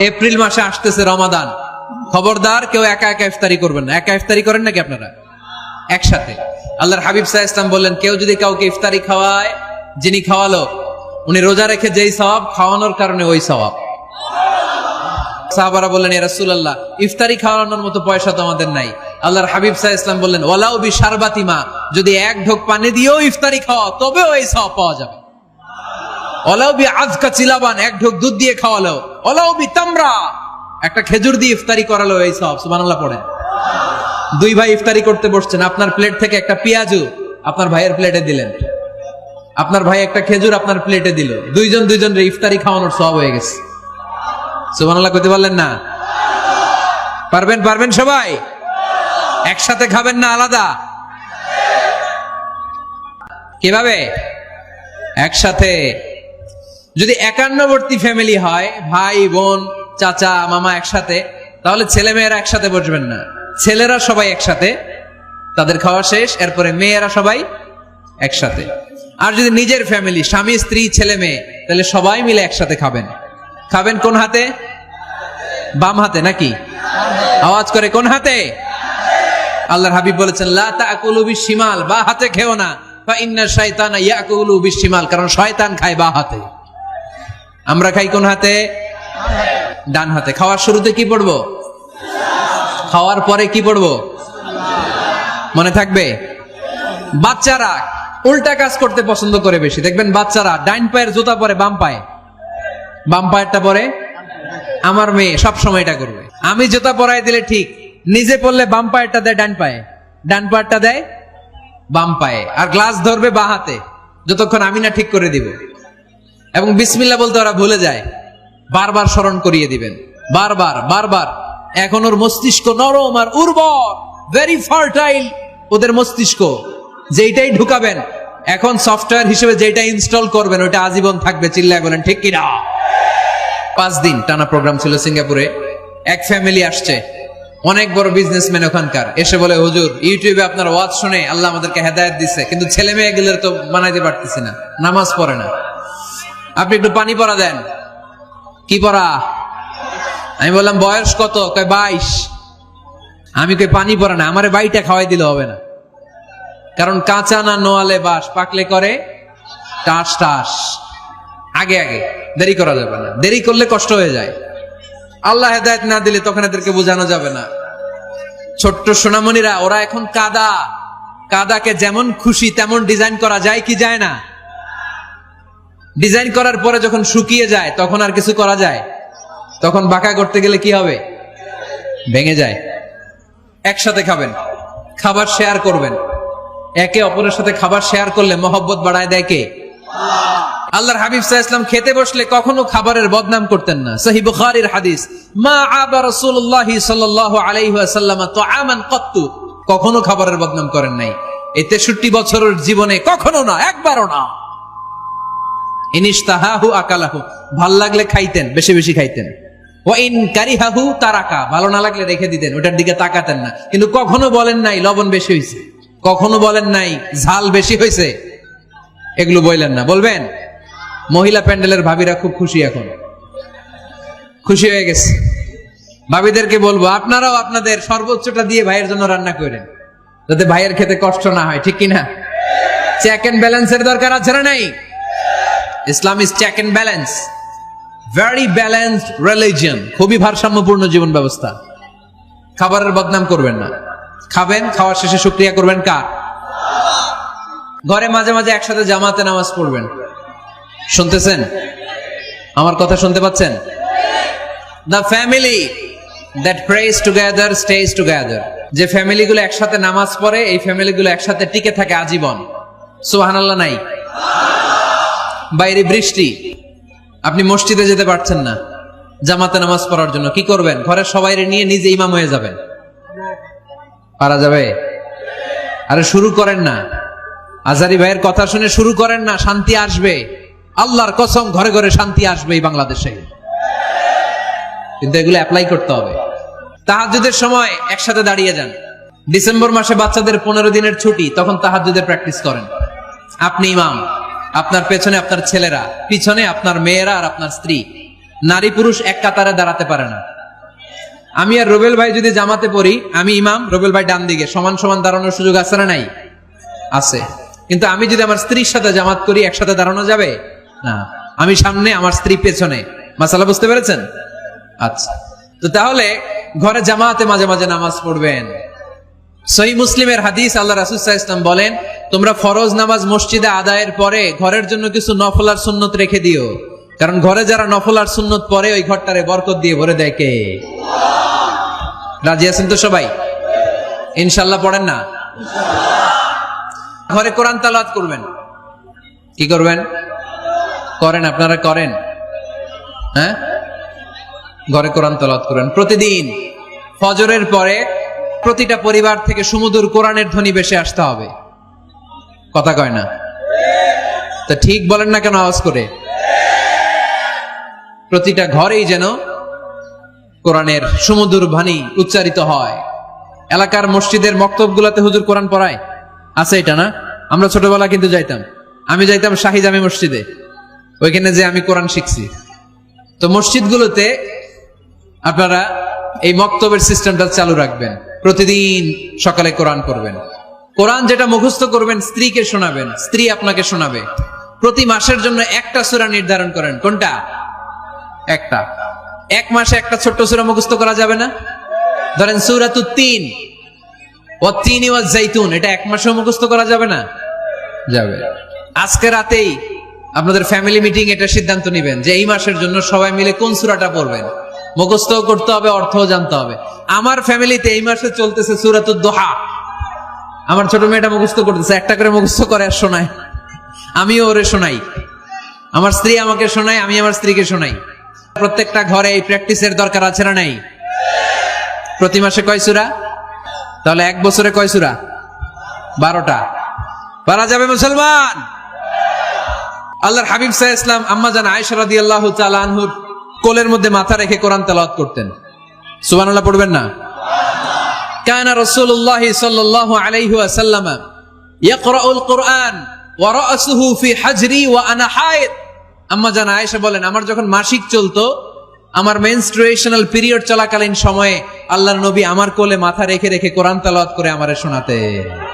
April মাসে আসতেছে রমাদান, খবরদার কেউ একা একা ইফতারি করবেন না। একা ইফতারি করেন নাকি আপনারা? একসাথে। আল্লাহর হাবিব সাল্লাল্লাহু আলাইহি ওয়াসাল্লাম বললেন, কেউ যদি কাউকে ইফতারি খাওয়ায়, যিনি খাওয়ালো উনি রোজা রেখে যেই সওয়াব, খাওয়ানোর কারণে ওই সওয়াব। সাহাবারা বললেন, ইয়া রাসূলুল্লাহ, ইফতারি খাওয়ানোর মতো পয়সা তো আমাদের নাই। আল্লাহর হাবিব সাল্লাল্লাহু আলাইহি ওয়াসাল্লাম বললেন, ওয়ালাউ বিশারবাতি মা, যদি এক ঢোক পানি দিয়েও ইফতারি খাওয়া তবে ওই সওয়াব পাওয়া যাবে। ওয়ালাউ বিআযকা চিলাবান, এক ঢোক দুধ দিয়ে খাওয়ালো। ওয়ালাউ বিতামরা, একটা খেজুর দিয়ে ইফতারি করালো, এই সওয়াব। সুবহানাল্লাহ পড়েন। দুই ভাই ইফতারি করতে বসছেন, আপনার প্লেট থেকে একটা পেঁয়াজু আপনার ভাইয়ের প্লেটে দিলেন, আপনার ভাই একটা খেজুর আপনার প্লেটে দিল, দুইজনের ইফতারি খাওয়ানোর সওয়াব হয়ে গেছে। সুবহানাল্লাহ কইতে পারলেন না? পারবেন সবাই? একসাথে খাবেন না আলাদা? কিভাবে? একসাথে। যদি একান্নবর্তী ফ্যামিলি হয়, ভাই বোন চাচা মামা একসাথে, তাহলে ছেলে মেয়েরা একসাথে বসবেন না। ছেলেরা সবাই একসাথে, তাদের খাওয়া শেষ, এরপরে মেয়েরা সবাই একসাথে। আর যদি নিজের ফ্যামিলি, স্বামী স্ত্রী ছেলে মেয়ে, তাহলে সবাই মিলে একসাথে খাবেন। খাবেন কোন হাতে? বাম হাতে নাকি? আওয়াজ করে কোন হাতে? আল্লাহর হাবিব বলেছেন, লা তাকুলু বিশিমাল, বা হাতে খেও না, ফা ইন্না শাইতানা ইয়াকুলু বিশিমাল, কারণ শয়তান খায় বা হাতে। আমরা খাই কোন হাতে? ডান হাতে। খাওয়ার শুরুতে কি পড়বো? খাওয়ার পরে কি পড়বো? মনে থাকবে? বাচ্চারা উল্টা কাজ করতে পছন্দ করে বেশি। দেখবেন বাচ্চারা ডাইন পায়ের জুতা পরে বাম পায়ে, বাম পায়েরটা পরে। আমার মেয়ে সব সময় এটা করবে। আমি জুতা পরাই দিলে ঠিক, নিজে পড়লে বাম পায়েরটা দেয় ডান পায়ে, ডান পায়েরটা দেয় বাম পায়ে, আর গ্লাস ধরবে বাঁ হাতে, যতক্ষণ আমি না ঠিক করে দিব। এবং বিসমিল্লাহ বলতে ওরা ভুলে যায়, বারবার স্মরণ করিয়ে দিবেন, বারবার। এখন ওর মস্তিষ্ক নরম আর উর্বর, ভেরি ফার্টাইল ওদের মস্তিষ্ক। যেইটাই ঢুকাবেন, এখন সফটওয়্যার হিসেবে যেটা ইনস্টল করবেন ওটা আজীবন থাকবে। চিল্লায় বলেন ঠিক কিনা? 5 দিন টানা প্রোগ্রাম ছিল সিঙ্গাপুরে। এক ফ্যামিলি আসছে, অনেক বড় বিজনেসম্যান ওখানকার, এসে বলে, হুজুর ইউটিউবে আপনার ওয়াজ শুনে আল্লাহ আমাদেরকে হেদায়েত দিচ্ছে, কিন্তু ছেলে মেয়ে গুলোর তো মানাইতে পারতেছি না, নামাজ পড়ে না, আপনি একটু পানি পড়া দেন। কি পড়া? আমি বললাম বয়স কত? কয় 22। আমি কই পানি পড়া না, আমারে বাইটা খাওয়াই দিলে হবে না, কারণ কাঁচা না নোয়ালে বাস, পাকলে করে টাস। আগে দেরি করা যাবে না, দেরি করলে কষ্ট হয়ে যায়। আল্লাহ হেদায়েত না দিলে তখন এদেরকে বোঝানো যাবে না। ছোট্ট সোনামণিরা, ওরা এখন কাদাকে যেমন খুশি তেমন ডিজাইন করা যায় কি যায় না? ডিজাইন করার পরে যখন শুকিয়ে যায় তখন আর কিছু করা যায়? তখন বাঁকা করতে গেলে কি হবে? ভেঙে যায়। একসাথে খাবেন, খাবার শেয়ার করবেন। একে অপরের সাথে খাবার শেয়ার করলে মহব্বত বাড়ায় দেয় কে? আল্লাহর হাবিব সাল্লাল্লাহু আলাইহি ওয়াসাল্লাম খেতে বসলে কখনো খাবারের বদনাম করতেন না। সহিহ বুখারীর হাদিস, মা আবা রাসূলুল্লাহ সাল্লাল্লাহু আলাইহি ওয়াসাল্লাম তুআমান কাত্তু, কখনো খাবারের বদনাম করেন নাই। এই 63 বছরের জীবনে কখনো না, একবারও না। ইনিশতাহাহু আকালাহু, ভাল লাগলে খাইতেন, বেশি খাইতেন। ওয়া ইন কারিহাহু তারাকা, ভালো না লাগলে রেখে দিতেন, ওটার দিকে তাকাতেন না। কিন্তু কখনো বলেন নাই লবণ বেশি হয়েছে, কখনো বলেন নাই ঝাল বেশি হয়েছে, এগুলো বললেন না। বলবেন? মহিলা প্যান্ডেলের ভাবিরা খুব খুশি, এখন খুশি হয়ে গেছে। ভাবিদেরকে বলবো, আপনারাও আপনাদের সর্বোচ্চটা দিয়ে ভাইয়ের জন্য রান্না করেন, যাতে ভাইয়ের খেতে কষ্ট না হয়, ঠিক কিনা? চেক এন্ড ব্যালেন্সের দরকার আছে না নাই? Islam is check and balance, very balanced religion, খুবই ভারসাম্যপূর্ণ জীবন ব্যবস্থা। খাবারের বদনাম করবেন না, খাবেন, খাওয়ার শেষে শুকরিয়া করবেন কার? ঘরে মাঝে মাঝে একসাথে জামাতে নামাজ পড়বেন। শুনতেছেন? আমার কথা শুনতে পাচ্ছেন? The family that prays together stays together, যে ফ্যামিলিগুলো একসাথে নামাজ পড়ে এই ফ্যামিলিগুলো একসাথে টিকে থাকে আজীবন। সুবহানাল্লাহ নাই? বাইরে বৃষ্টি, আপনি মসজিদে যেতে পারছেন না জামাতে নামাজ পড়ার জন্য, কি করবেন? ঘরের সবাইরে নিয়ে নিজে ইমাম হয়ে যাবেন। পারা যাবে? আরে শুরু করেন না, আজারি ভাইয়ের কথা শুনে শুরু করেন না, শান্তি আসবে। আল্লাহর কসম, ঘরে ঘরে শান্তি আসবে এই বাংলাদেশে, কিন্তু এগুলো অ্যাপ্লাই করতে হবে। তাহাজ্জুদের সময় একসাথে দাঁড়িয়ে যান। ডিসেম্বর মাসে বাচ্চাদের 15 দিনের ছুটি, তখন তাহাজ্জুদের প্র্যাকটিস করেন। আপনি ইমাম, আপনার পেছনে আপনার ছেলেরা, পিছনে আপনার মেয়েরা আর আপনার স্ত্রী, নারী পুরুষ এক কাতারে দাঁড়াতে পারে না। আমি আর রুবেল ভাই যদি জামাতে পড়ি, আমি ইমাম, রুবেল ভাই ডান দিকে, সমান সমান দাঁড়ানোর সুযোগ আছে না নাই? আছে। কিন্তু আমি যদি আমার স্ত্রীর সাথে জামাত করি, একসাথে দাঁড়ানো যাবে না। আমি সামনে, আমার স্ত্রী পেছনে। মাসালা বুঝতে পেরেছেন? আচ্ছা, তো তাহলে ঘরে জামাতে মাঝে মাঝে নামাজ পড়বেন। সহিহ মুসলিমের হাদিস, আল্লাহ রাসূল সাল্লাল্লাহু আলাইহি ওয়াসাল্লাম বলেন, তোমরা ফরজ নামাজ মসজিদে আদায়ের পরে ঘরের জন্য কিছু নফল আর সুন্নত রেখে দিও, কারণ ঘরে যারা নফল আর সুন্নত পড়ে ওই ঘরটারে বরকত দিয়ে ভরে দেয় কে? রাজি আছেন তো সবাই? ইনশাআল্লাহ পড়েন না? ঘরে কোরআন তেলাওয়াত করবেন। কি করবেন? করেন, আপনারা করেন? হ্যাঁ, ঘরে কোরআন তেলাওয়াত করেন প্রতিদিন। ফজরের পরে প্রতিটা পরিবার থেকে সুমধুর কোরআনের ধ্বনি ভেসে আসতে হবে। কথা কয় না? তা ঠিক বলেন না কেন আওয়াজ করে? প্রতিটা ঘরেই যেন কোরআনের সুমধুর বাণী উচ্চারিত হয়। এলাকার মসজিদের মক্তবগুলোতে হুজুর কোরআন পড়ায়, আছে এটা না? আমরা ছোটবেলা কিন্তু যাইতাম, আমি যাইতাম শাহী জামে মসজিদে, ওইখানে যে আমি কোরআন শিখছি। তো মসজিদগুলোতে আপনারা এই মক্তবের সিস্টেমটা চালু রাখবেন, প্রতিদিন সকালে কোরআন পড়বেন। কোরআন যেটা মুখস্থ করবেন স্ত্রীকে শোনাবেন, স্ত্রী আপনাকে শোনাবে। প্রতি মাসের জন্য একটা সূরা নির্ধারণ করেন। কোনটা? একটা। এক মাসে একটা ছোট্ট সূরা মুখস্থ করা যাবে না? ধরেন সূরাতুত তিন, ওয়াত-তিনি ওয়াজ-জাইতুন, এটা এক মাসেও মুখস্থ করা যাবে না? যাবে। আজকে রাতেই আপনাদের ফ্যামিলি মিটিং এটা সিদ্ধান্ত নেবেন যে এই মাসের জন্য সবাই মিলে কোন সূরাটা পড়বেন। মুখস্থ করতে হবে, অর্থও জানতে হবে। আমার ফ্যামিলিতে এই মাসে চলতেছে সূরাতুদ দুহা। আমার ছোট মেয়েটা মুখস্থ করতেছে, একটা করে মুখস্থ করে আর শোনায়, আমিও ওরে শোনাই। আমার স্ত্রী আমাকে শোনায়, আমি আমার স্ত্রীকে শোনাই। প্রত্যেকটা ঘরে এই প্র্যাকটিসের দরকার আছে না নাই? প্রতি মাসে কয় সূরা? তাহলে এক বছরে কয় সূরা? 12টা। পারা যাবে মুসলমান? আল্লাহর হাবিব সাল্লাল্লাহু আলাইহি ওয়াসাল্লাম আম্মা জান আয়েশা রাদিয়াল্লাহু তাআলা আনহুর কোলের মধ্যে মাথা রেখে কোরআন তেলাওয়াত করতেন। সুবহানাল্লাহ পড়বেন না? কানা রাসূলুল্লাহ সাল্লাল্লাহু আলাইহি ওয়াসাল্লাম ইয়াকরাউল কুরআন ওয়া রাসুহু ফি হাজরি ওয়া আনা হায়েদ। আম্মা জান আয়েশা বলেন, আমার যখন মাসিক চলতো, আমার মেনস্ট্রুয়েশনাল পিরিয়ড চলাকালীন সময়ে আল্লাহর নবী আমার কোলে মাথা রেখে রেখে কোরআন তেলাওয়াত করে আমারে শোনাতেন।